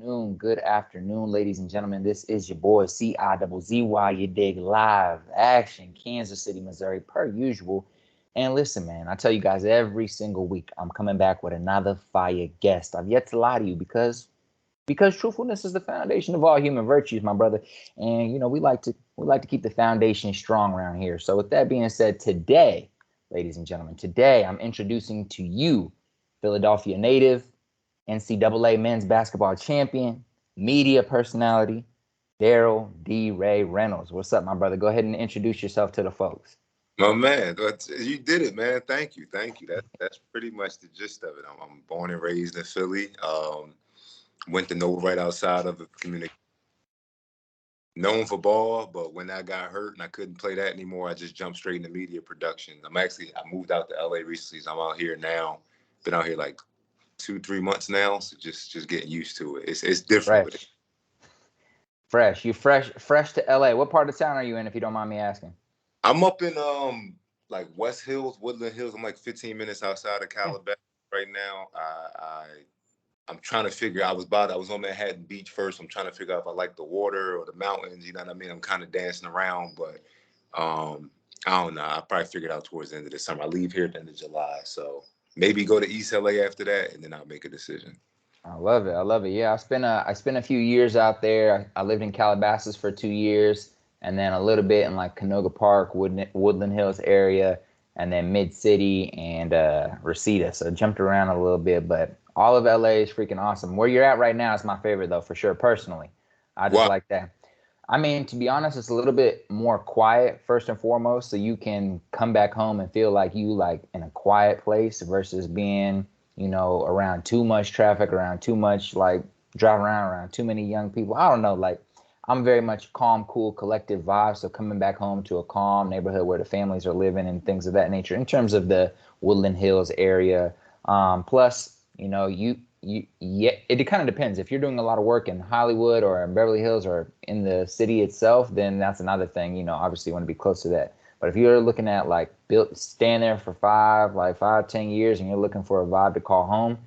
Good afternoon, ladies and gentlemen. This is your boy C-I-double-Z-Y, you dig, live action, Kansas City, Missouri, per usual. And listen, man, I tell you guys every single week, I'm coming back with another fire guest. I've yet to lie to you because truthfulness is the foundation of all human virtues, my brother. And we like to keep the foundation strong around here. So with that being said, today, ladies and gentlemen, today I'm introducing to you Philadelphia native, NCAA men's basketball champion, media personality, Darryl D.Rey Reynolds. What's up, my brother? Go ahead and introduce yourself to the folks. My man, you did it, man. Thank you. That's pretty much the gist of it. I'm born and raised in Philly. Went to Nova right outside of the community. Known for ball, but when I got hurt and I couldn't play that anymore, I just jumped straight into media production. I moved out to LA recently, so I'm out here now. Been out here like 2-3 months now, so just getting used to it. It's different. Fresh. You fresh to LA. What part of town are you in, if you don't mind me asking? I'm up in like West Hills, Woodland Hills. I'm like 15 minutes outside of Calabasas right now. I'm trying to figure. I was on Manhattan Beach first. I'm trying to figure out if I like the water or the mountains. You know what I mean? I'm kind of dancing around, but I don't know. I'll probably figure it out towards the end of the summer. I leave here at the end of July, so maybe go to East LA after that, and then I'll make a decision. I love it. Yeah, I spent a few years out there. I lived in Calabasas for 2 years, and then a little bit in like Canoga Park, Woodland Hills area, and then Mid City and Reseda. So I jumped around a little bit, but all of LA is freaking awesome. Where you're at right now is my favorite, though, for sure. Personally, I just like that. I mean, to be honest, it's a little bit more quiet first and foremost, so you can come back home and feel like you like in a quiet place versus being around too much traffic, around too much, like, driving around too many young people. I don't know, like, I'm very much calm, cool, collective vibe. So coming back home to a calm neighborhood where the families are living and things of that nature in terms of the Woodland Hills area. Plus, it kind of depends. If you're doing a lot of work in Hollywood or in Beverly Hills or in the city itself, then that's another thing. Obviously you want to be close to that. But if you're looking at like staying there for 5-10 years and you're looking for a vibe to call home,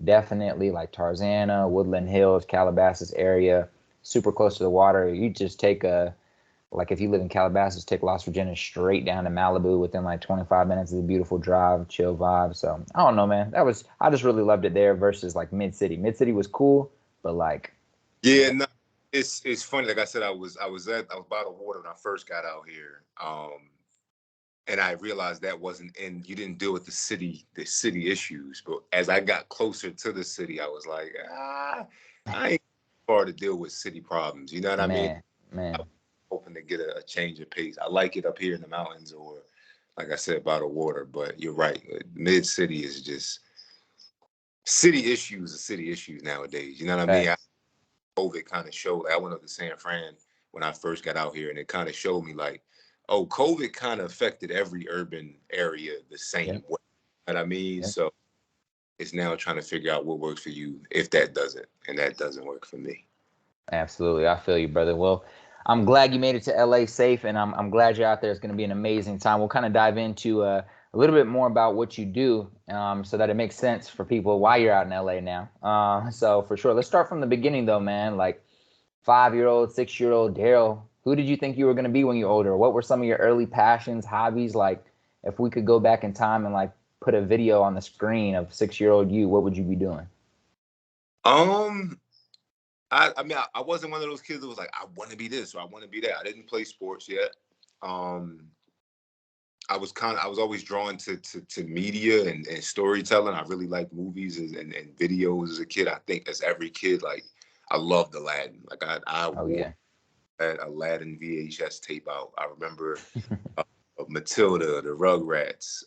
definitely like Tarzana, Woodland Hills, Calabasas area, super close to the water. You just take if you live in Calabasas, take Las Virgenes straight down to Malibu within like 25 minutes. It's a beautiful drive, chill vibe. So I don't know, man. I just really loved it there versus like Mid City. Mid City was cool, but like. Yeah, no, it's funny. Like I said, I was by the water when I first got out here. And I realized that you didn't deal with the city issues. But as I got closer to the city, I was like, I ain't far to deal with city problems. You know what I mean? Man. I'm hoping to get a change of pace. I like it up here in the mountains or, like I said, by the water. But you're right. Mid city is just city issues are city issues nowadays. You know what I mean? COVID kind of showed. I went up to San Fran when I first got out here, and it kind of showed me like, oh, COVID kind of affected every urban area the same way. You know what I mean? So it's now trying to figure out what works for you if that doesn't, and that doesn't work for me. Absolutely. I feel you, brother. Well, I'm glad you made it to LA safe, and I'm glad you're out there. It's going to be an amazing time. We'll kind of dive into a little bit more about what you do so that it makes sense for people why you're out in LA now. So for sure, let's start from the beginning, though, man. Like 5-year-old, 6-year-old Darryl, who did you think you were going to be when you're older? What were some of your early passions, hobbies? Like, if we could go back in time and like put a video on the screen of 6-year-old you, what would you be doing? I mean, I wasn't one of those kids that was like, I want to be this or I want to be that. I didn't play sports yet. I was always drawn to media and storytelling. I really liked movies and videos as a kid. I think as every kid, like, I loved Aladdin. Like I wore that Aladdin VHS tape out. I remember Matilda, the Rugrats.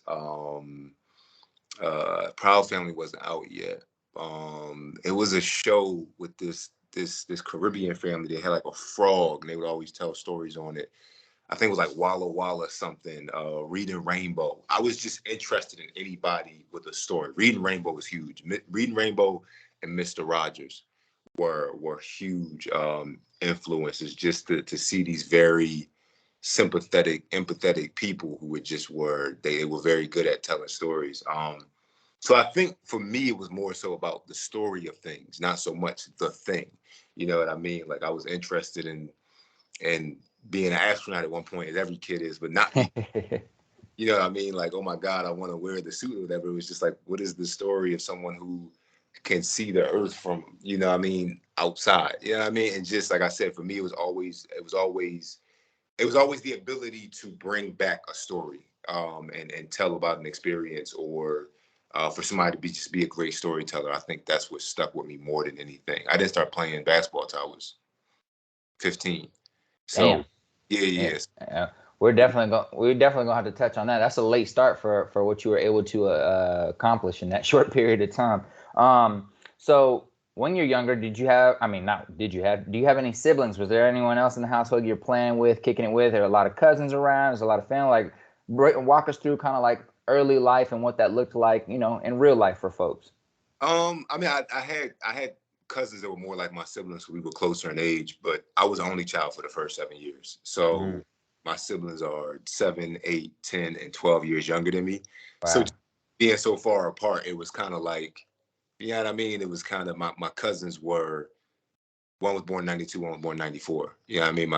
Proud Family wasn't out yet. It was a show with this Caribbean family. They had like a frog, and they would always tell stories on it. I think it was like Walla Walla something. Reading Rainbow. I was just interested in anybody with a story. Reading Rainbow was huge. Reading Rainbow and Mr. Rogers were huge influences. Just to see these very sympathetic, empathetic people who they were very good at telling stories. So I think for me, it was more so about the story of things, not so much the thing. You know what I mean? Like I was interested in being an astronaut at one point, as every kid is, but not be. You know what I mean? Like, oh my God, I want to wear the suit or whatever. It was just like, what is the story of someone who can see the earth from, you know what I mean, outside? You know what I mean? And just like I said, for me, it was always the ability to bring back a story, and tell about an experience, or for somebody to just be a great storyteller. I think that's what stuck with me more than anything. I didn't start playing basketball until I was 15. Damn. So yeah, Yeah. yes. We're definitely gonna have to touch on that. That's a late start for what you were able to accomplish in that short period of time. So when you're younger, did you have? I mean, not did you have? Do you have any siblings? Was there anyone else in the household you're playing with, kicking it with? There are a lot of cousins around. There's a lot of family. Like, walk us through kind of like early life and what that looked like, in real life for folks. I mean, I had cousins that were more like my siblings, so we were closer in age, but I was the only child for the first 7 years. Mm, So my siblings are 7, 8, 10, and 12 years younger than me. So wow. being so far apart, it was kind of like, you know what I mean? It was kind of my cousins were, one was born 92, one was born 94. You know what I mean?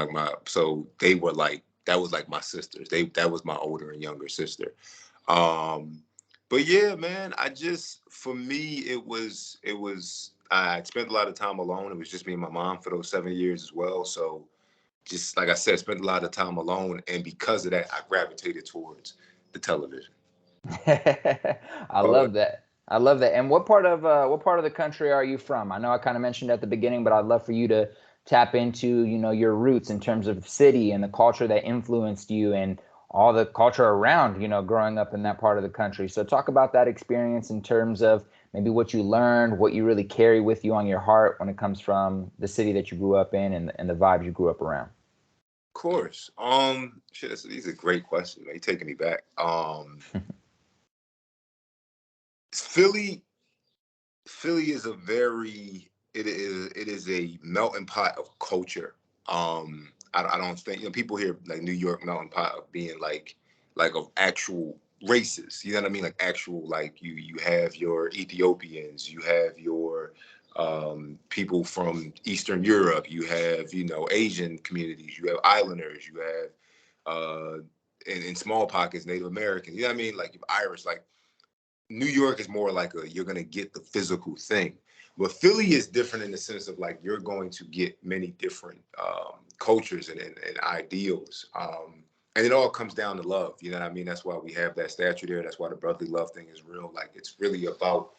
So they were like, that was like my sisters. That was my older and younger sister. Um, but yeah, man, for me, I spent a lot of time alone. It was just me and my mom for those 7 years as well. So just like I said, spent a lot of time alone. And because of that, I gravitated towards the television. I Oh, love that. I love that. And what part of the country are you from? I know I kind of mentioned at the beginning, but I'd love for you to tap into, your roots in terms of city and the culture that influenced you and all the culture around, growing up in that part of the country. So talk about that experience in terms of maybe what you learned, what you really carry with you on your heart when it comes from the city that you grew up in and the vibes you grew up around. of course. Shit, these are great questions, man. You're taking me back. Philly, Philly is it is a melting pot of culture. I don't think, people hear like New York melting pot of being like of actual races. You know what I mean? Like actual, like you have your Ethiopians, you have your people from Eastern Europe, you have Asian communities, you have Islanders, you have uh, in small pockets Native Americans. You know what I mean? Like Irish, like New York is more like you're gonna get the physical thing, but Philly is different in the sense of like you're going to get many different cultures and ideals, and it all comes down to love. You know what I mean? That's why we have that statue there. That's why the brotherly love thing is real. Like it's really about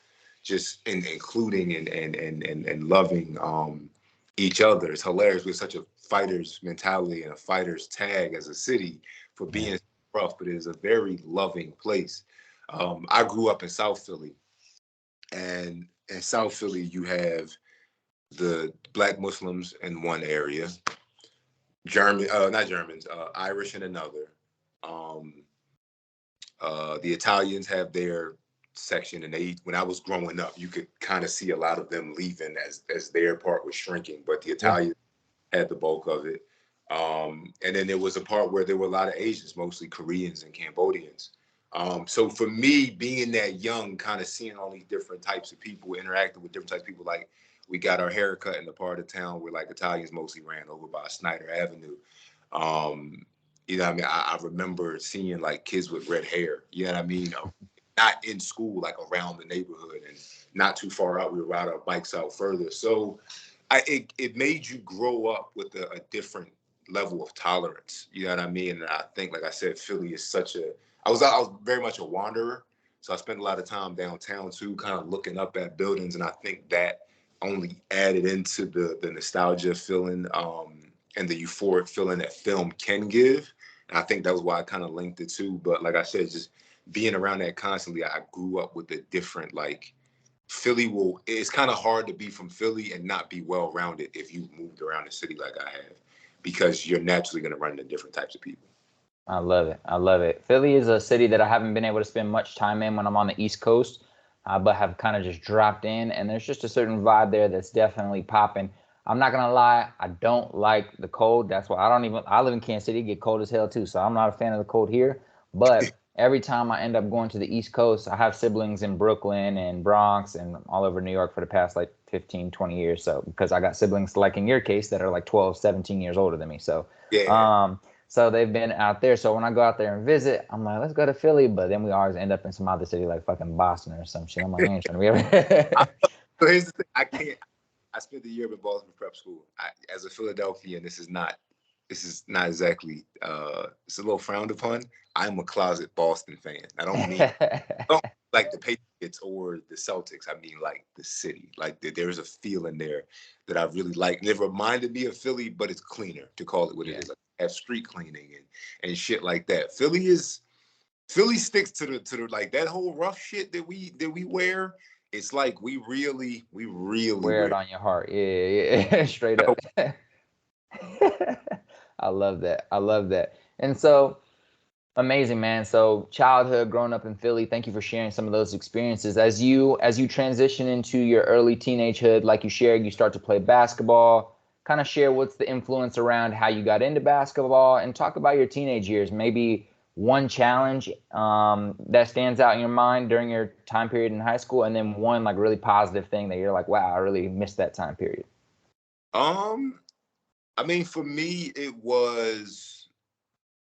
just including and loving each other. It's hilarious. We're such a fighter's mentality and a fighter's tag as a city for Yeah. being rough, but it is a very loving place. I grew up in South Philly, and in South Philly, you have the Black Muslims in one area, not Germans, Irish in another. Um, the Italians have their section, and when I was growing up, you could kind of see a lot of them leaving as their part was shrinking, but the Yeah. Italians had the bulk of it. And then there was a part where there were a lot of Asians, mostly Koreans and Cambodians. So for me, being that young, kind of seeing all these different types of people, interacting with different types of people, like we got our haircut in the part of town where like Italians mostly ran over by Snyder Avenue. Um, you know what I mean? I remember seeing like kids with red hair, you know what I mean? Not in school, like around the neighborhood and not too far out. We would ride our bikes out further. So it made you grow up with a different level of tolerance. You know what I mean? And I think, like I said, Philly is I was very much a wanderer. So I spent a lot of time downtown too, kind of looking up at buildings. And I think that only added into the nostalgia feeling, and the euphoric feeling that film can give. And I think that was why I kind of linked it too. But like I said, just being around that constantly, I grew up with a different like it's kind of hard to be from Philly and not be well rounded if you moved around the city like I have, because you're naturally going to run into different types of people. I love it. I love it. Philly is a city that I haven't been able to spend much time in when I'm on the East Coast, but have kind of just dropped in. And there's just a certain vibe there that's definitely popping. I'm not gonna lie, I don't like the cold. That's why I don't even. I live in Kansas City, get cold as hell too. So I'm not a fan of the cold here. But every time I end up going to the East Coast, I have siblings in Brooklyn and Bronx and all over New York for the past like 15, 20 years. So because I got siblings like in your case that are like 12, 17 years older than me. So so they've been out there. So when I go out there and visit, I'm like, let's go to Philly. But then we always end up in some other city like fucking Boston or some shit. I'm like, I ain't trying to be over. So here's the thing. I spent the year in Boston prep school. As a Philadelphian, this is not exactly, it's a little frowned upon. I'm a closet Boston fan. I don't like the Patriots or the Celtics. I mean, like the city. Like there's a feeling there that I really like. And it reminded me of Philly, but it's cleaner, to call it what it is. Like have street cleaning and shit like that. Philly sticks to the like that whole rough shit that we wear. It's like we really wear it on your heart. Yeah. Straight up. I love that. I love that. And so amazing, man. So childhood, growing up in Philly, thank you for sharing some of those experiences. As you transition into your early teenagehood, like you shared, you start to play basketball. Kind of share what's the influence around how you got into basketball, and talk about your teenage years. Maybe one challenge that stands out in your mind during your time period in high school, and then one like really positive thing that you're like, wow, I really missed that time period. I mean, for me, it was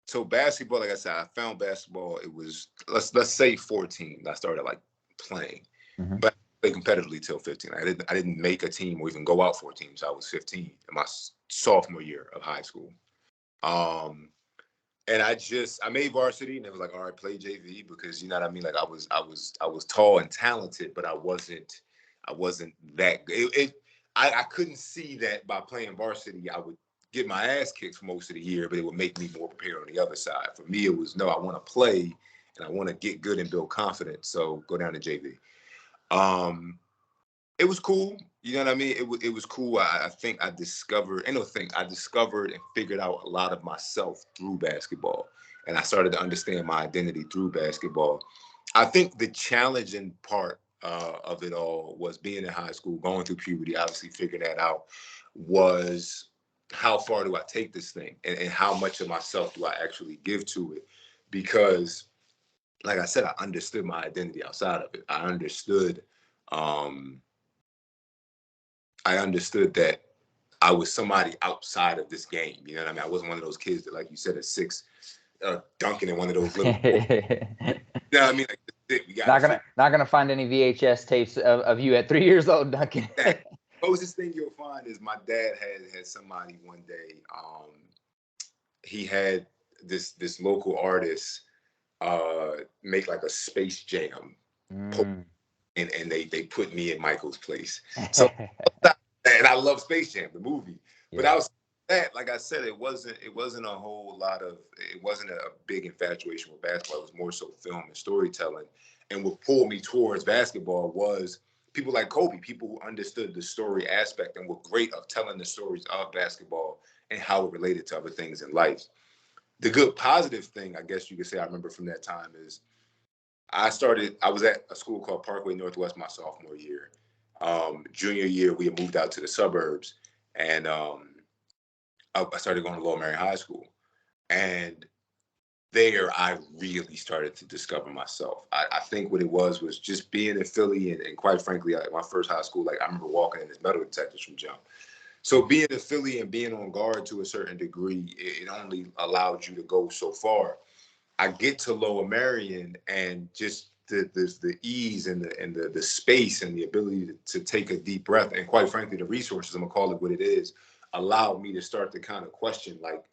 so basketball. Like I said, I found basketball. It was let's say 14. I started like playing, but I played competitively till 15. I didn't make a team or even go out for teams. I was 15 in my sophomore year of high school. And I made varsity, and it was like, all right, play JV, because you know what I mean. Like I was tall and talented, but I wasn't that good. I couldn't see that by playing varsity, I would get my ass kicked for most of the year, but it would make me more prepared on the other side. For me, it was, no, I want to play and I want to get good and build confidence. So go down to JV. It was cool. You know what I mean? It was cool. I think I discovered and figured out a lot of myself through basketball. And I started to understand my identity through basketball. I think the challenging part of it all was being in high school, going through puberty, obviously figuring that out, was how far do I take this thing, and how much of myself do I actually give to it? Because, like I said, I understood my identity outside of it. I understood that I was somebody outside of this game. You know what I mean? I wasn't one of those kids that, like you said, at 6, dunking in one of those little. You know what I mean? Like, we not gonna find any VHS tapes of you at 3 years old dunking. The closest thing you'll find is my dad had somebody one day. He had this local artist make like a Space Jam, and they put me in Michael's place. So, and I love Space Jam, the movie. But I was that, like I said, it wasn't a whole lot of, it wasn't a big infatuation with basketball. It was more so film and storytelling. And what pulled me towards basketball was people like Kobe, people who understood the story aspect and were great of telling the stories of basketball and how it related to other things in life. The good positive thing, I guess you could say, I remember from that time is I was at a school called Parkway Northwest my sophomore year. Junior year, we had moved out to the suburbs, and I started going to Lower Merion High School. And there I really started to discover myself. I think what it was just being in Philly, and quite frankly, my first high school, like I remember walking in as metal detectors from jump. So being in Philly and being on guard to a certain degree, it only allowed you to go so far. I get to Lower Merion, and just the ease and the space and the ability to take a deep breath, and quite frankly, the resources, I'm gonna call it what it is, allowed me to start to kind of question, like,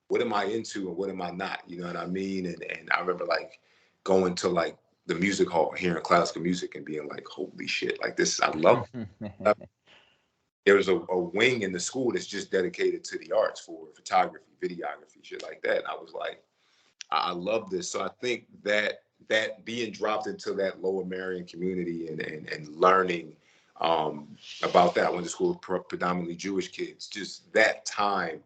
what am I into and what am I not? You know what I mean? And I remember like going to like the music hall, hearing classical music and being like, holy shit, like this, I love it. There was a wing in the school that's just dedicated to the arts, for photography, videography, shit like that. And I was like, I love this. So I think that being dropped into that Lower Merion community and learning about that. I went to school with predominantly Jewish kids. Just that time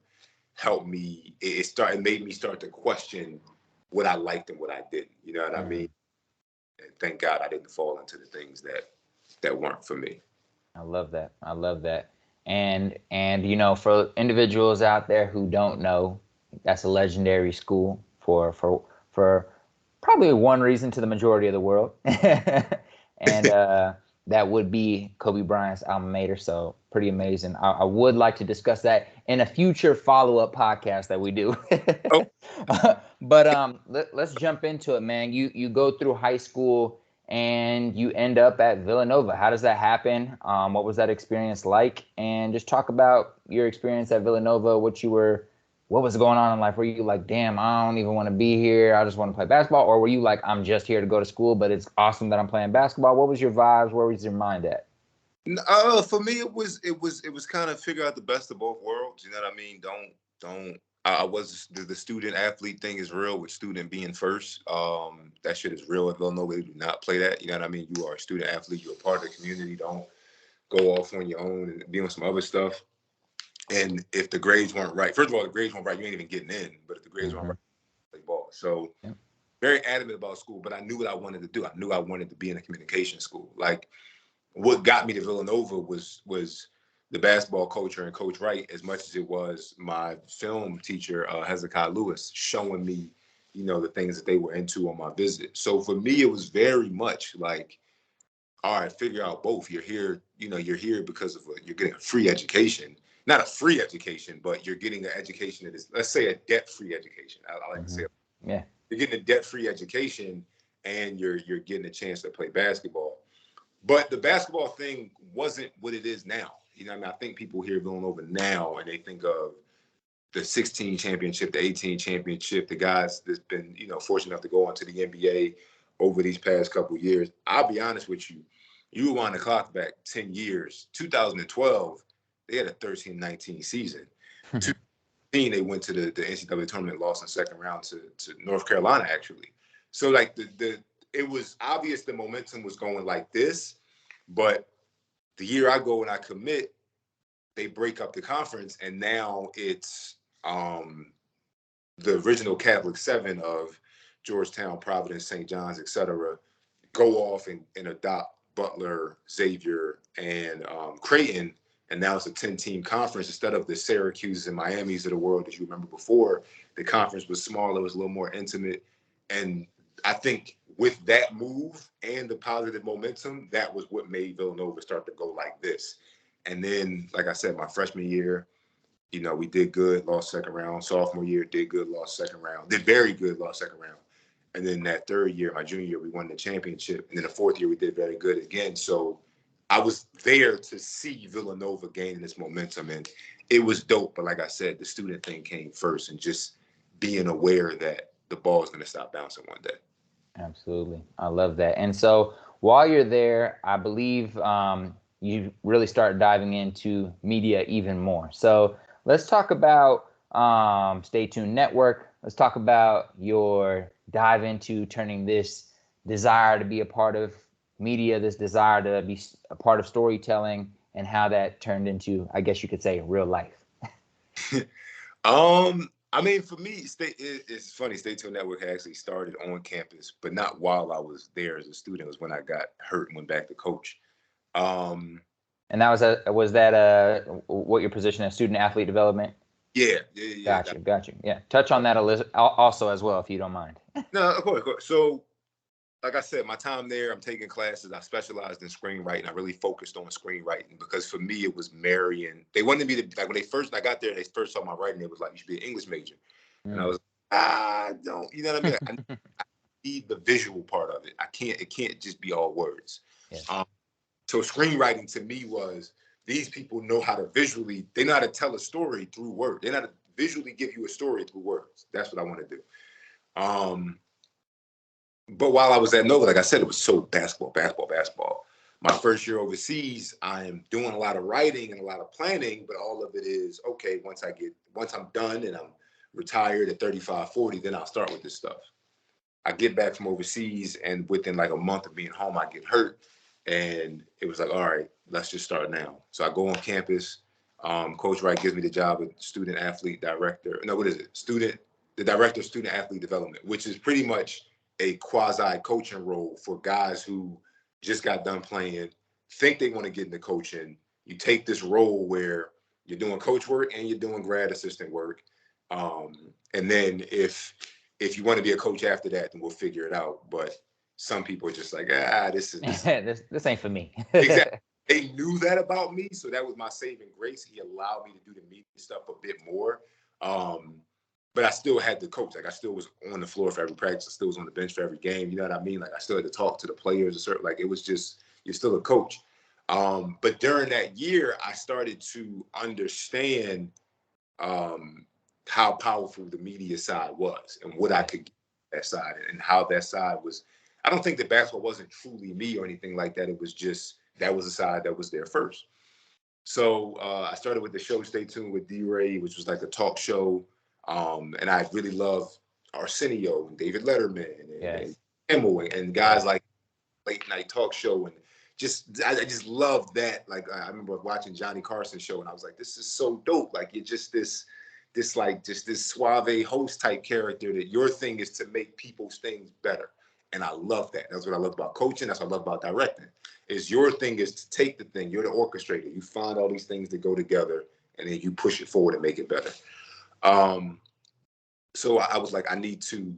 helped me. It made me start to question what I liked and what I didn't. You know what I mean? And thank God I didn't fall into the things that weren't for me. I love that. I love that. And you know, for individuals out there who don't know, that's a legendary school for probably one reason to the majority of the world. And that would be Kobe Bryant's alma mater. So pretty amazing. I would like to discuss that in a future follow-up podcast that we do. Oh, But let's jump into it, man. You go through high school and you end up at Villanova. How does that happen? What was that experience like? And just talk about your experience at Villanova, what was going on in life? Were you like, damn, I don't even want to be here, I just want to play basketball? Or were you like, I'm just here to go to school, but it's awesome that I'm playing basketball? What was your vibes? Where was your mind at? For me, it was kind of figure out the best of both worlds. You know what I mean? Don't. I was the student athlete thing is real with student being first. That shit is real at Villanova. They do not play that. You know what I mean? You are a student athlete. You're a part of the community. Don't go off on your own and be on some other stuff. And if the grades weren't right, first of all, the grades weren't right, you ain't even getting in. But if the grades weren't right, play ball. So very adamant about school, but I knew what I wanted to do. I knew I wanted to be in a communication school. Like what got me to Villanova was the basketball culture and Coach Wright, as much as it was my film teacher, Hezekiah Lewis, showing me, the things that they were into on my visit. So for me, it was very much like, all right, figure out both. You're here, you're here because of you're getting a free education. Not a free education, but you're getting an education that is, let's say, a debt-free education. I like to say, Yeah, you're getting a debt-free education, and you're getting a chance to play basketball. But the basketball thing wasn't what it is now. I think people hear Villanova now, and they think of the 16 championship, the 18 championship, the guys that's been, fortunate enough to go on to the NBA over these past couple of years. I'll be honest with you. You rewind the clock back 10 years, 2012, they had a 13-19 season. 2015, they went to the NCAA tournament, lost in the second round to North Carolina, actually. So, like, it was obvious the momentum was going like this, but the year I go and I commit, they break up the conference, and now it's the original Catholic seven of Georgetown, Providence, St. John's, etc., go off and adopt Butler, Xavier, and Creighton, and now it's a 10-team conference instead of the Syracuse and Miami's of the world that you remember before. The conference was smaller, it was a little more intimate, and I think with that move and the positive momentum, that was what made Villanova start to go like this. And then, like I said, my freshman year, we did good, lost second round. Sophomore year, did good, lost second round. Did very good, lost second round. And then that third year, my junior year, we won the championship. And then the fourth year, we did very good again. So I was there to see Villanova gaining this momentum. And it was dope. But like I said, the student thing came first, and just being aware that the ball is going to stop bouncing one day. absolutely. I love that. And so while you're there, I believe you really start diving into media even more. So let's talk about Stay Tuned Network. Let's talk about your dive into turning this desire to be a part of media, this desire to be a part of storytelling, and how that turned into, I guess you could say, real life. I mean, for me, it's funny. Stay Tuned Network actually started on campus, but not while I was there as a student. It was when I got hurt and went back to coach. And that was what your position as student athlete development? Yeah. Got you. Yeah, touch on that also as well, if you don't mind. No, of course. So, like I said, my time there, I'm taking classes. I specialized in screenwriting. I really focused on screenwriting because for me, it was marrying. They wanted me to, like, when I got there, they first saw my writing. It was like, you should be an English major. And I was, don't, you know what I mean? I need the visual part of it. It can't just be all words. Yeah. So screenwriting to me was, these people know how to they know how to tell a story through words. They know how to visually give you a story through words. That's what I want to do. But while I was at Nova, like I said, it was so basketball. My first year overseas, I am doing a lot of writing and a lot of planning, but all of it is, okay, once I'm done and I'm retired at 35, 40, then I'll start with this stuff. I get back from overseas, and within like a month of being home, I get hurt. And it was like, all right, let's just start now. So I go on campus. Coach Wright gives me the job of student athlete director. No, what is it? The director of student athlete development, which is pretty much a quasi coaching role for guys who just got done playing, think they want to get into coaching. You take this role where you're doing coach work and you're doing grad assistant work. And then if if you want to be a coach after that, then we'll figure it out. But some people are just like, this is this ain't for me. exactly. They knew that about me, so that was my saving grace. He allowed me to do the media stuff a bit more. But I still had to coach. Like, I still was on the floor for every practice. I still was on the bench for every game. You know what I mean? Like, I still had to talk to the players. Like, it was just, you're still a coach. But during that year, I started to understand how powerful the media side was and what I could get that side and how that side was. I don't think that basketball wasn't truly me or anything like that. It was just, that was the side that was there first. So I started with the show Stay Tuned with D.Rey, which was like a talk show. And I really loved Arsenio and David Letterman and Kimmel and guys like late night talk show. And I just loved that. Like, I remember watching Johnny Carson's show and I was like, this is so dope. Like, you're just this suave host type character that your thing is to make people's things better. And I love that. That's what I love about coaching. That's what I love about directing. Is your thing is to take the thing. You're the orchestrator. You find all these things that go together and then you push it forward and make it better. So I was like, I need to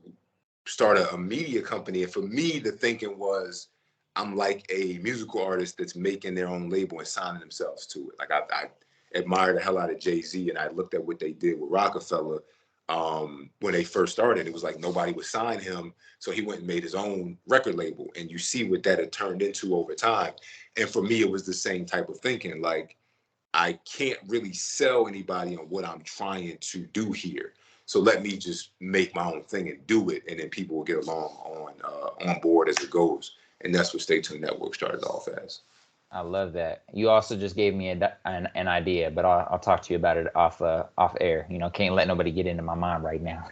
start a media company. And for me, the thinking was, I'm like a musical artist that's making their own label and signing themselves to it. Like, I admire the hell out of Jay-Z, and I looked at what they did with Rockefeller when they first started. It was like nobody would sign him, so he went and made his own record label. And you see what that had turned into over time. And for me, it was the same type of thinking. Like, I can't really sell anybody on what I'm trying to do here. So let me just make my own thing and do it, and then people will get along on board as it goes. And that's what Stay Tuned Network started off as. I love that. You also just gave me an idea, but I'll talk to you about it off air. You know, can't let nobody get into my mind right now.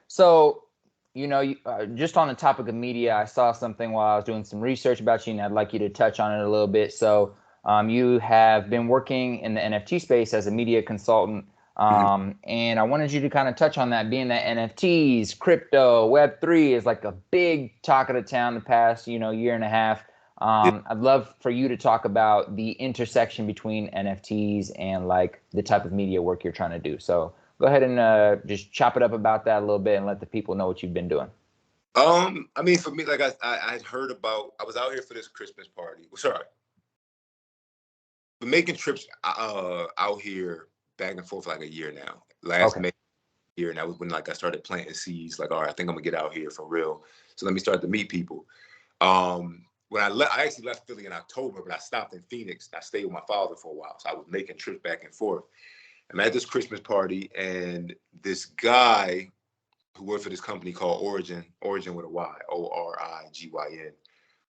So, you know, just on the topic of media, I saw something while I was doing some research about you, and I'd like you to touch on it a little bit. So, you have been working in the NFT space as a media consultant. And I wanted you to kind of touch on that, being that NFTs, crypto, Web3 is like a big talk of the town the past, year and a half. I'd love for you to talk about the intersection between NFTs and like the type of media work you're trying to do. So go ahead and just chop it up about that a little bit and let the people know what you've been doing. I mean, for me, like I had heard about, I was out here for this Christmas party. Sorry. Been making trips out here back and forth for like a year now. Last May year, and that was when like I started planting seeds. Like, all right, I think I'm gonna get out here for real. So let me start to meet people. When I actually left Philly in October, but I stopped in Phoenix. I stayed with my father for a while, so I was making trips back and forth. I'm at this Christmas party, and this guy who worked for this company called Origin with a Y, Origyn,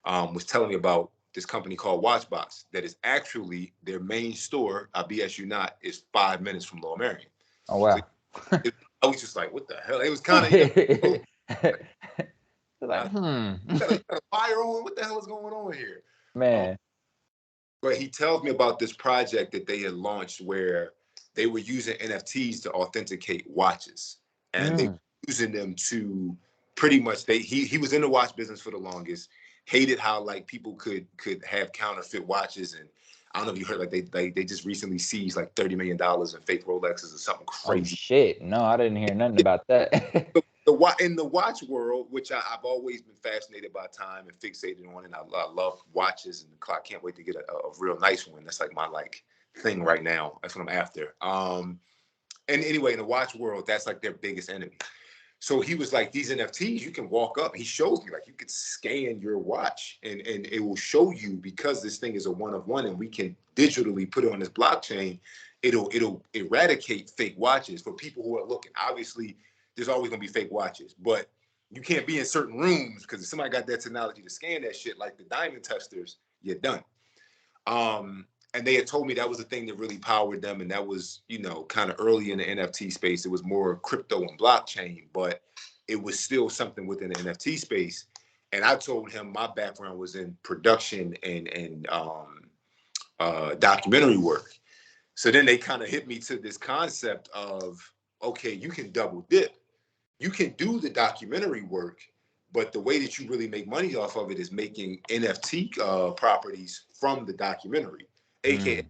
was telling me about this company called Watchbox that is actually their main store, I BS you not, is 5 minutes from Lower Merion. Oh, wow. So I was just like, what the hell? It was kind of, like, got a fire on. What the hell is going on here? Man. But he tells me about this project that they had launched where they were using NFTs to authenticate watches. And they were using them to pretty much, he was in the watch business for the longest, hated how like people could have counterfeit watches. And I don't know if you heard, like they just recently seized like $30 million in fake Rolexes or something crazy. Oh, shit. No, I didn't hear nothing about that. In the watch world, which I've always been fascinated by time and fixated on, and I love watches and the clock. Can't wait to get a real nice one. That's like my thing right now. That's what I'm after. And anyway, in the watch world, that's like their biggest enemy. So he was like, these NFTs, you can walk up. He shows me, like, you could scan your watch and it will show you, because this thing is a one of one and we can digitally put it on this blockchain. It'll eradicate fake watches for people who are looking. Obviously, there's always gonna be fake watches, but you can't be in certain rooms because if somebody got that technology to scan that shit, like the diamond testers, you're done. And they had told me that was the thing that really powered them. And that was, kind of early in the NFT space. It was more crypto and blockchain, but it was still something within the NFT space. And I told him my background was in production and documentary work. So then they kind of hit me to this concept of, okay, you can double dip. You can do the documentary work, but the way that you really make money off of it is making NFT properties from the documentary. AKA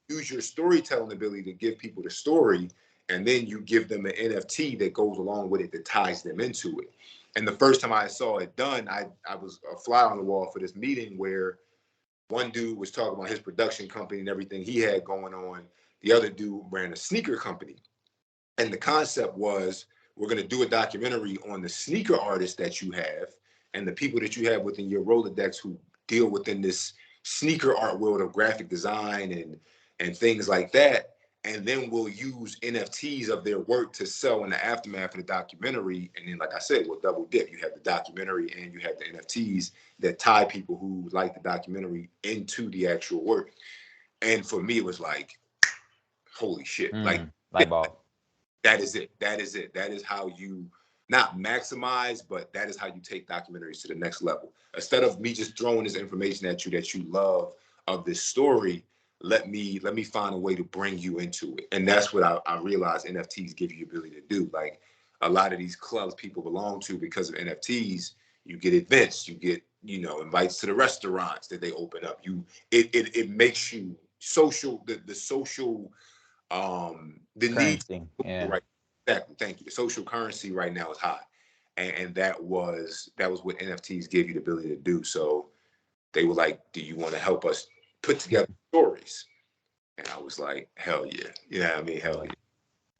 use your storytelling ability to give people the story and then you give them an NFT that goes along with it that ties them into it. And the first time I saw it done, I was a fly on the wall for this meeting where one dude was talking about his production company and everything he had going on. The other dude ran a sneaker company. And the concept was, we're going to do a documentary on the sneaker artists that you have and the people that you have within your Rolodex who deal within this sneaker art world of graphic design and things like that. And then we'll use NFTs of their work to sell in the aftermath of the documentary. And then, like I said, we'll double dip. You have the documentary and you have the NFTs that tie people who like the documentary into the actual work. And for me, it was like, holy shit. Like, light bulb. That is it. That is it. That is how you not maximize, but that is how you take documentaries to the next level. Instead of me just throwing this information at you that you love of this story, let me find a way to bring you into it. And that's what I realize NFTs give you the ability to do. Like a lot of these clubs people belong to, because of NFTs, you get events, you get, invites to the restaurants that they open up. It makes you social, the social, the need right. Exactly. Thank you. The social currency right now is high. And that was what NFTs give you the ability to do. So they were like, do you want to help us put together stories? And I was like, hell yeah. You know what I mean? Hell yeah.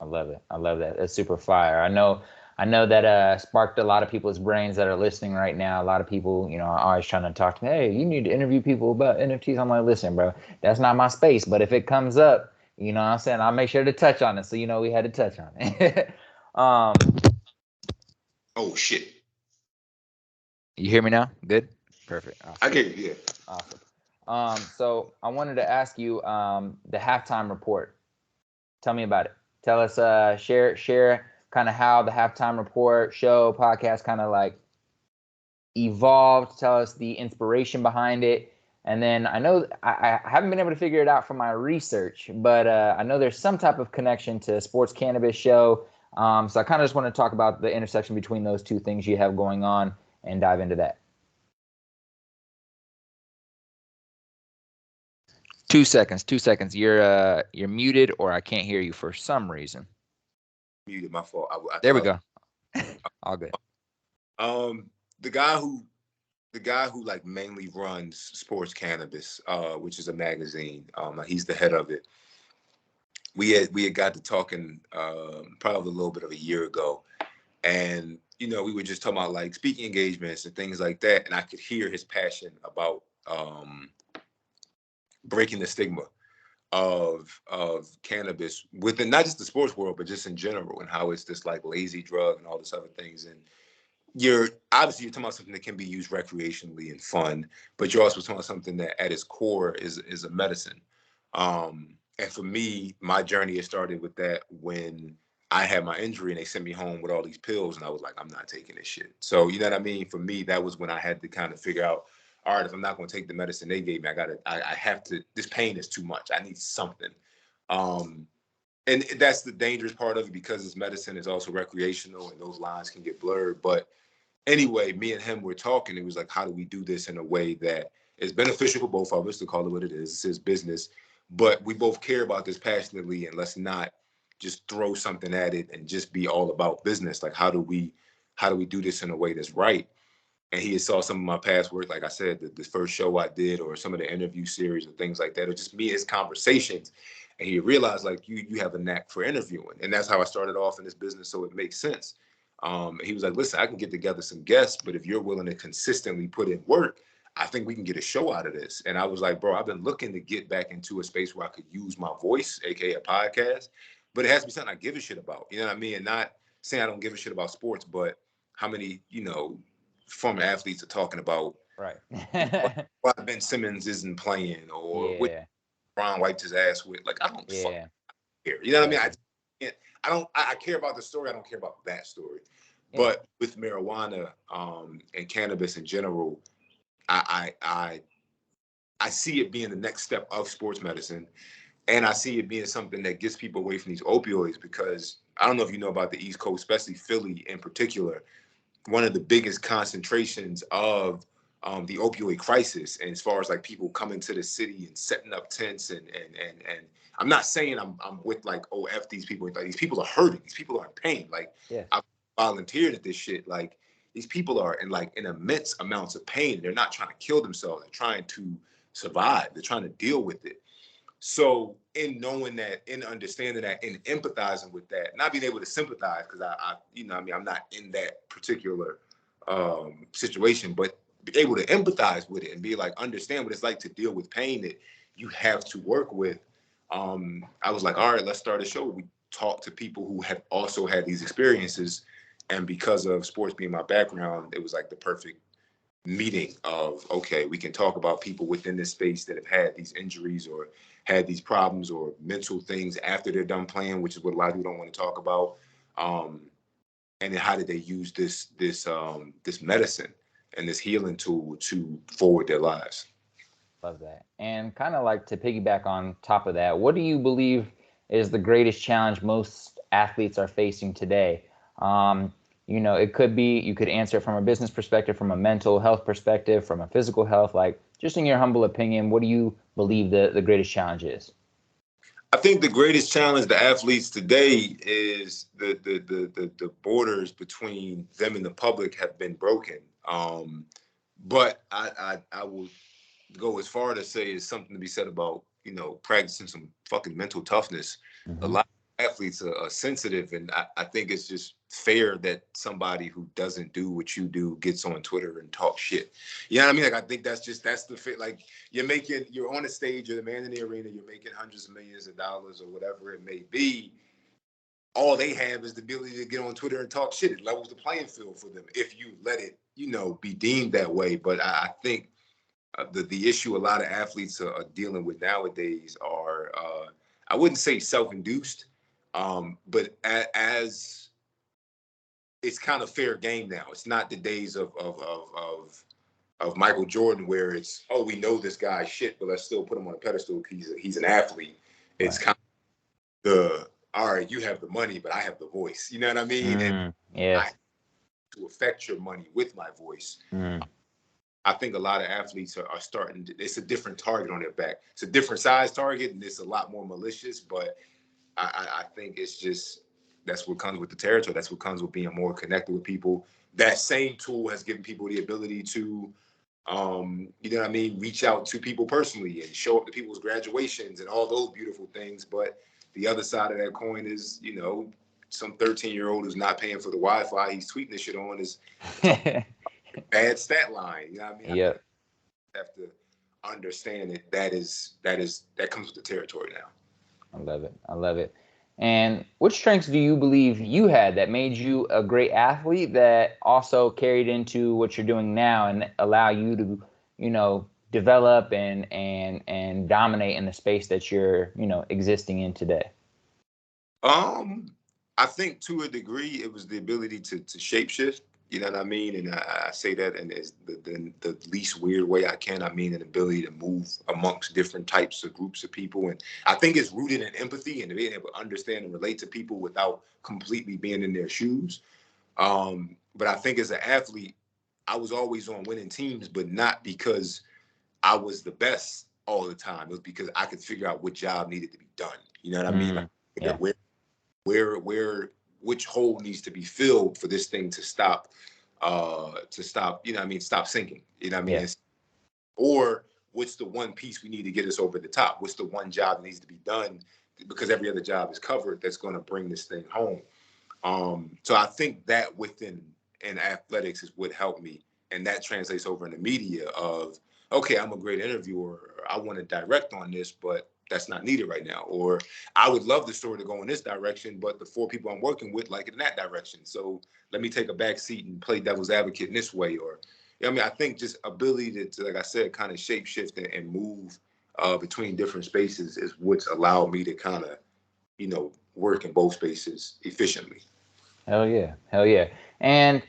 I love it. I love that. That's super fire. I know that sparked a lot of people's brains that are listening right now. A lot of people, are always trying to talk to me. Hey, you need to interview people about NFTs. I'm like, listen, bro, that's not my space. But if it comes up, what I'm saying, I'll make sure to touch on it. So, we had to touch on it. Oh, shit. You hear me now? Good? Perfect. Awesome. I get you, yeah. Awesome. So I wanted to ask you the halftime report. Tell me about it. Tell us, share kind of how the halftime report show podcast kind of like evolved. Tell us the inspiration behind it. And then I know I haven't been able to figure it out from my research, but I know there's some type of connection to sports cannabis show. So I kind of just want to talk about the intersection between those two things you have going on and dive into that. 2 seconds. 2 seconds. You're muted, or I can't hear you for some reason. Muted, my fault. There we go. All good. The guy who like mainly runs Sports Cannabis, which is a magazine. He's the head of it. We had got to talking probably a little bit of a year ago, and we were just talking about like speaking engagements and things like that, and I could hear his passion about breaking the stigma of cannabis within not just the sports world, but just in general, and how it's this like lazy drug and all this other things. And you're talking about something that can be used recreationally and fun, but you're also talking about something that at its core is a medicine. And for me, my journey has started with that when I had my injury and they sent me home with all these pills, and I was like, I'm not taking this shit. So you know what I mean? For me, that was when I had to kind of figure out, all right, if I'm not going to take the medicine they gave me, I have to, this pain is too much. I need something. And that's the dangerous part of it, because it's medicine, is also recreational, and those lines can get blurred. But anyway, me and him were talking. It was like, how do we do this in a way that is beneficial for both of us, to call it what it is? It's his business, but we both care about this passionately, and let's not just throw something at it and just be all about business. Like, how do we do this in a way that's right? And he saw some of my past work, like I said, the first show I did, or some of the interview series and things like that, or just me, his conversations. And he realized, like, you have a knack for interviewing. And that's how I started off in this business, so it makes sense. He was like, listen, I can get together some guests, but if you're willing to consistently put in work, I think we can get a show out of this. And I was like, bro, I've been looking to get back into a space where I could use my voice, aka a podcast, but it has to be something I give a shit about. You know what I mean? And not saying I don't give a shit about sports, but how many, former athletes are talking about, right? why Ben Simmons isn't playing, or what Ron wiped his ass with. Like, I don't fucking care. You know what I mean? I care about the story. I don't care about that story. Yeah. But with marijuana and cannabis in general, I see it being the next step of sports medicine. And I see it being something that gets people away from these opioids, because I don't know if you know about the East Coast, especially Philly in particular. One of the biggest concentrations of the opioid crisis, and as far as like people coming to the city and setting up tents and I'm not saying I'm with like, oh, F these people. Like, these people are hurting. These people are in pain. Like, Yeah. I volunteered at this shit. Like, these people are in immense amounts of pain. They're not trying to kill themselves. They're trying to survive. They're trying to deal with it. So in knowing that, in understanding that, in empathizing with that, not being able to sympathize, because I I'm not in that particular situation, but be able to empathize with it and be like, understand what it's like to deal with pain that you have to work with. I was like, all right, let's start a show. We talk to people who have also had these experiences. And because of sports being my background, it was like the perfect meeting of, okay, we can talk about people within this space that have had these injuries or had these problems or mental things after they're done playing, which is what a lot of people don't want to talk about. And then how did they use this medicine and this healing tool to forward their lives? Love that. And kind of like to piggyback on top of that, what do you believe is the greatest challenge most athletes are facing today? It could be, you could answer it from a business perspective, from a mental health perspective, from a physical health. Like, just in your humble opinion, what do you believe the greatest challenge is? I think the greatest challenge to athletes today is the borders between them and the public have been broken. But I will go as far to say is something to be said about, practicing some fucking mental toughness. A lot of athletes are sensitive, and I think it's just fair that somebody who doesn't do what you do gets on Twitter and talk shit. You know what I mean? Like, I think that's the fit. Like, you're on a stage, you're the man in the arena, you're making hundreds of millions of dollars or whatever it may be. All they have is the ability to get on Twitter and talk shit. It levels the playing field for them if you let it, be deemed that way. But I think the issue a lot of athletes are dealing with nowadays are, I wouldn't say self-induced, but as it's kind of fair game now. It's not the days of Michael Jordan where it's, oh, we know this guy's shit, but let's still put him on a pedestal because he's an athlete. Right. It's kind of all right, you have the money, but I have the voice. You know what I mean? And yes. I have to affect your money with my voice. I think a lot of athletes are starting to, it's a different target on their back. It's a different size target, and it's a lot more malicious, but I think it's just, that's what comes with the territory. That's what comes with being more connected with people. That same tool has given people the ability to, reach out to people personally and show up to people's graduations and all those beautiful things. But the other side of that coin is, some 13-year-old who's not paying for the Wi-Fi he's tweeting this shit on is bad stat line. You know what I mean? Yep. I have to understand that comes with the territory now. I love it. And which strengths do you believe you had that made you a great athlete that also carried into what you're doing now and allow you to, develop and dominate in the space that you're, existing in today? I think to a degree it was the ability to shapeshift. You know what I mean? And I say that in the least weird way I can. I mean, an ability to move amongst different types of groups of people. And I think it's rooted in empathy and being able to understand and relate to people without completely being in their shoes. But I think as an athlete, I was always on winning teams, but not because I was the best all the time. It was because I could figure out what job needed to be done. You know what I mean? Like, yeah. Which hole needs to be filled for this thing to stop, stop sinking. You know what I mean? Yeah. Or what's the one piece we need to get us over the top? What's the one job that needs to be done because every other job is covered that's going to bring this thing home? So I think that within athletics is what helped me. And that translates over in the media of, okay, I'm a great interviewer. I want to direct on this, but that's not needed right now. Or I would love the story to go in this direction, but the 4 people I'm working with like it in that direction. So let me take a back seat and play devil's advocate in this way. Or, I think just ability to, like I said, kind of shape shift and move between different spaces is what's allowed me to kind of, work in both spaces efficiently. Hell yeah. And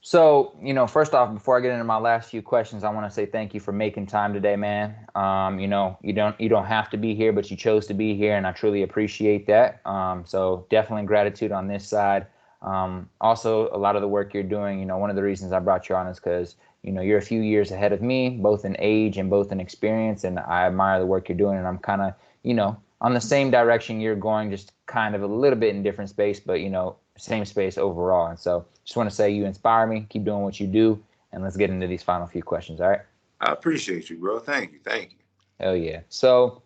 so, first off, before I get into my last few questions, I want to say thank you for making time today, man. You don't have to be here, but you chose to be here, and I truly appreciate that. So definitely gratitude on this side. Also, a lot of the work you're doing, one of the reasons I brought you on is because, you're a few years ahead of me, both in age and both in experience, and I admire the work you're doing, and I'm kind of, on the same direction you're going, just kind of a little bit in different space, but, same space overall. And so just want to say you inspire me. Keep doing what you do, and let's get into these final few questions, all right? I appreciate you, bro. Thank you. Thank you. Hell yeah. So,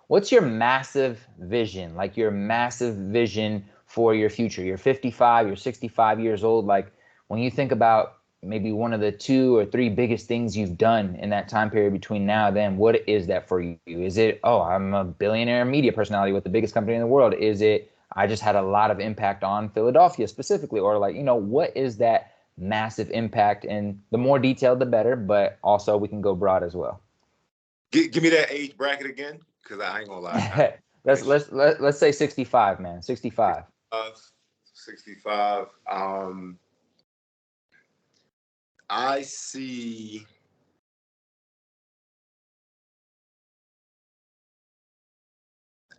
what's your massive vision? Like your massive vision for your future? You're 55, you're 65 years old. Like when you think about maybe one of the 2 or 3 biggest things you've done in that time period between now and then, what is that for you? Is it, oh, I'm a billionaire media personality with the biggest company in the world? Is it, I just had a lot of impact on Philadelphia specifically? Or like, what is that massive impact? And the more detailed, the better, but also we can go broad as well. Give me that age bracket again, because I ain't gonna lie. let's say 65, man. 65. 65. I see.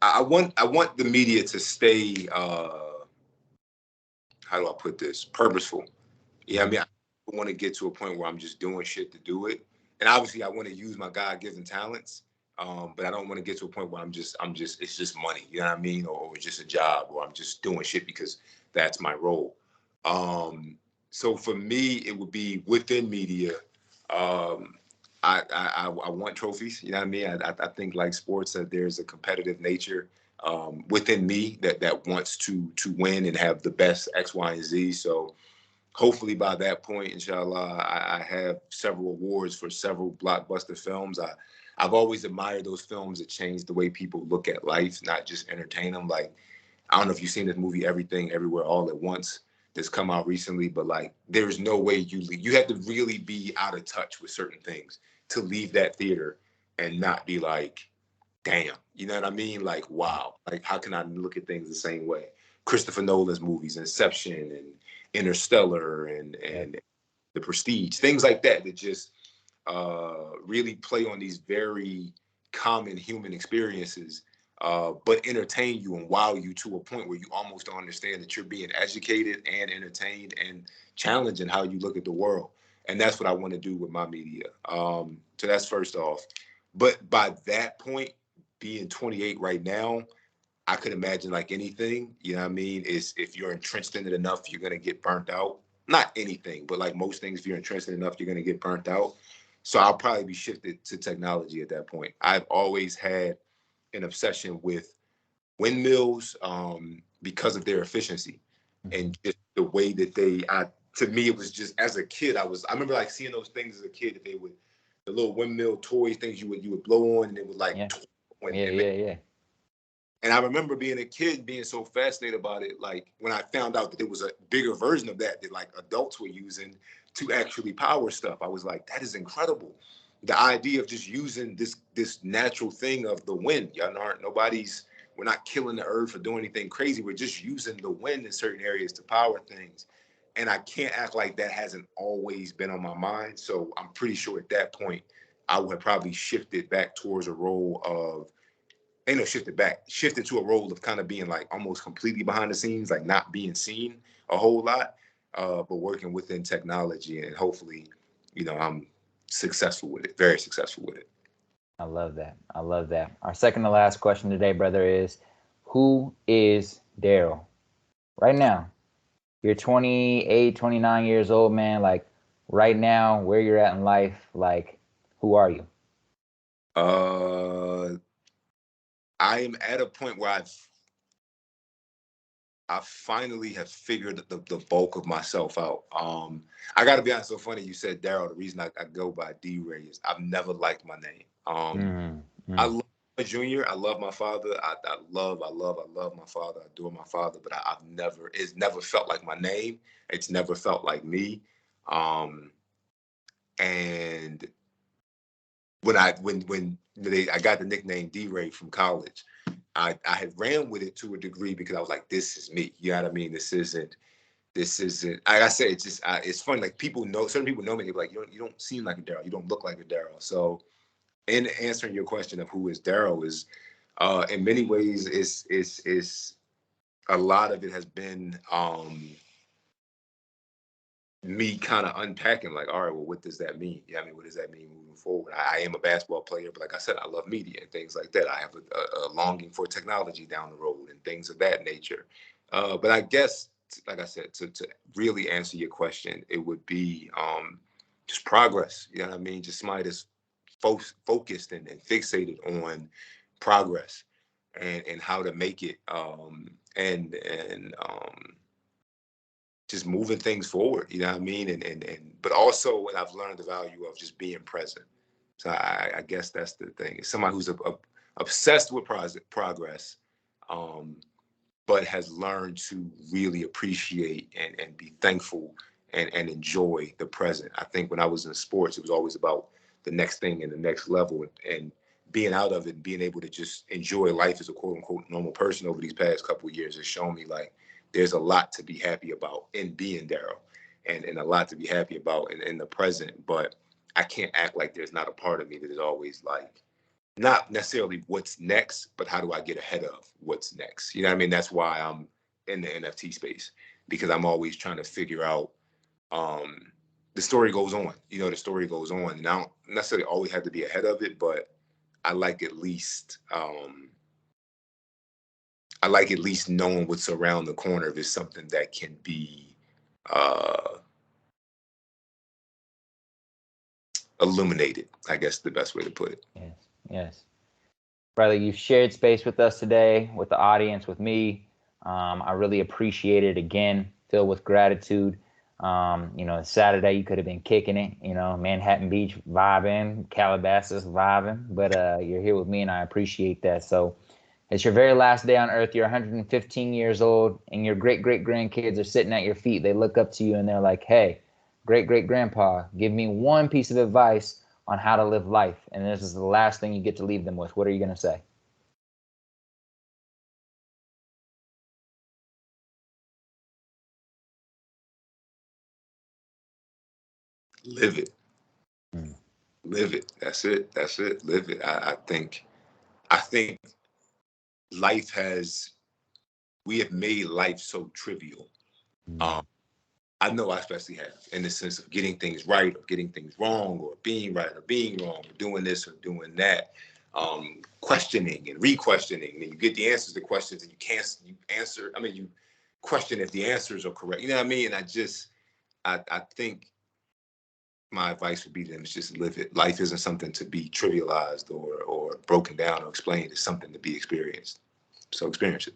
I want the media to stay. How do I put this? Purposeful. Yeah, I mean, I want to get to a point where I'm just doing shit to do it, and obviously, I want to use my God-given talents. But I don't want to get to a point where it's just money. You know what I mean? Or it's just a job, or I'm just doing shit because that's my role. So for me, it would be within media. I want trophies. You know what I mean? I think like sports, that there's a competitive nature within me that wants to win and have the best X, Y, and Z. So hopefully by that point, inshallah, I have several awards for several blockbuster films. I've always admired those films that change the way people look at life, not just entertain them. Like, I don't know if you've seen this movie, Everything, Everywhere, All at Once, that's come out recently, but like, there's no way you have to really be out of touch with certain things to leave that theater and not be like, damn, you know what I mean? Like, wow, like how can I look at things the same way? Christopher Nolan's movies, Inception and Interstellar and The Prestige, things like that just really play on these very common human experiences, but entertain you and wow you to a point where you almost don't understand that you're being educated and entertained and challenged in how you look at the world. And that's what I want to do with my media. So that's first off. But by that point, being 28 right now, I could imagine like anything, you know what I mean, is if you're entrenched in it enough, you're going to get burnt out. Not anything, but like most things, if you're entrenched in enough, you're going to get burnt out. So I'll probably be shifted to technology at that point. I've always had an obsession with windmills because of their efficiency and just the way that to me, it was just, as a kid, I remember like seeing those things as a kid, that the little windmill toys, things you would blow on and it would like, yeah. And I remember being a kid being so fascinated about it, like when I found out that there was a bigger version of that like adults were using to actually power stuff. I was like, that is incredible. The idea of just using this natural thing of the wind. We're not killing the earth or doing anything crazy. We're just using the wind in certain areas to power things. And I can't act like that hasn't always been on my mind. So I'm pretty sure at that point, I would have probably shifted back towards a role of shifted to a role of kind of being like almost completely behind the scenes, like not being seen a whole lot, but working within technology. And hopefully, I'm successful with it, very successful with it. I love that. I love that. Our second to last question today, brother, is who is Darryl? Right now, you're 28, 29 years old, man. Like right now, where you're at in life, like who are you? I am at a point where I finally have figured the bulk of myself out. I got to be honest. So funny you said Darryl. The reason I go by D.Rey is I've never liked my name. I love my junior. I love my father. I love my father. I adore my father. But it's never felt like my name. It's never felt like me. And when I got the nickname D.Rey from college, I had ran with it to a degree because I was like, this is me. You know what I mean? This isn't. Like I said, it's just it's funny. Like certain people know me. They're like, you don't seem like a Darryl. You don't look like a Darryl. So, in answering your question of who is Darryl is, in many ways, is a lot of it has been me kind of unpacking, like, all right, well, what does that mean? Yeah, I mean, what does that mean moving forward? I am a basketball player, but like I said, I love media and things like that. I have a longing for technology down the road and things of that nature. But I guess, like I said, to really answer your question, it would be just progress. You know what I mean? Just somebody that's focused and fixated on progress and how to make it and just moving things forward, you know what I mean? And but also what I've learned the value of just being present. So I guess that's the thing. It's somebody who's obsessed with progress, um, but has learned to really appreciate and be thankful and enjoy the present. I think when I was in sports, it was always about the next thing and the next level, and being out of it and being able to just enjoy life as a quote unquote normal person over these past couple of years has shown me like there's a lot to be happy about in being Darryl and a lot to be happy about in the present. But I can't act like there's not a part of me that is always like, not necessarily what's next, but how do I get ahead of what's next? You know what I mean? That's why I'm in the NFT space, because I'm always trying to figure out um, the story goes on. You know, the story goes on. And I don't necessarily always have to be ahead of it, but I like at least knowing what's around the corner if it's something that can be uh, illuminated. I guess the best way to put it. Yes, yes. Brother, you've shared space with us today, with the audience, with me. I really appreciate it. Again, filled with gratitude. Saturday you could have been kicking it, Manhattan Beach vibing, Calabasas vibing, but you're here with me and I appreciate that. So it's your very last day on earth. You're 115 years old and your great-great-grandkids are sitting at your feet. They look up to you and they're like, hey, great-great-grandpa, give me one piece of advice on how to live life. And this is the last thing you get to leave them with. What are you going to say? Live it. Mm. Live it. That's it. That's it. Live it. I think life has we have made life so trivial. Mm. Um, I know I especially have, in the sense of getting things right or getting things wrong, or being right or being wrong, or doing this or doing that, questioning and re-questioning, and you get the answers to questions and you answer. I mean, you question if the answers are correct. You know what I mean? And I think my advice would be to them is just live it. Life isn't something to be trivialized or broken down or explained. It's something to be experienced. So experience it.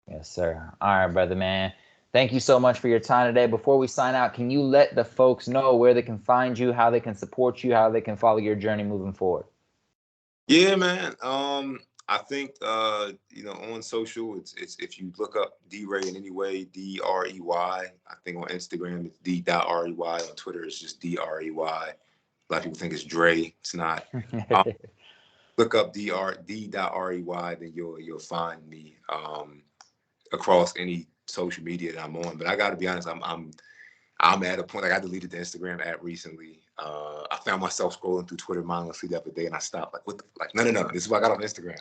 Yes, sir. All right, brother, man. Thank you so much for your time today. Before we sign out, can you let the folks know where they can find you, how they can support you, how they can follow your journey moving forward? Yeah, man. I think on social, it's if you look up D.Rey in any way, D.R.E.Y. I think on Instagram it's D.Rey. On Twitter it's just D.R.E.Y. A lot of people think it's Dre. It's not. Um, Look up D.R.E.Y. Then you'll find me across any social media that I'm on. But I got to be honest, I'm at a point, like I deleted the Instagram app recently. I found myself scrolling through Twitter mindlessly the other day, and I stopped. Like, what? No. This is what I got on Instagram.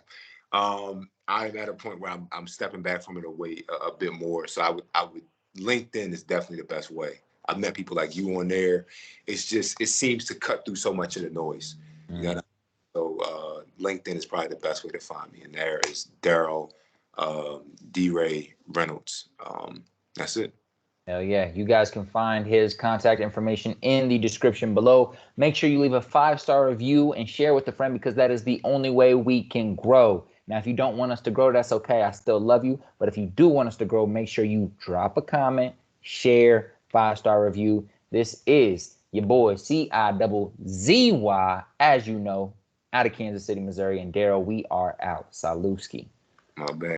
I'm at a point where I'm stepping back from it away a bit more. So I would LinkedIn is definitely the best way. I've met people like you on there. It seems to cut through so much of the noise. You know what I mean? So LinkedIn is probably the best way to find me. And there is Darryl, D.Rey, Reynolds. That's it. Hell yeah. You guys can find his contact information in the description below. Make sure you leave a 5-star review and share with a friend, because that is the only way we can grow. Now, if you don't want us to grow, that's okay. I still love you. But if you do want us to grow, make sure you drop a comment, share, 5-star review. This is your boy, CIZZY, as you know, out of Kansas City, Missouri. And Darryl, we are out. Saluski. My bad.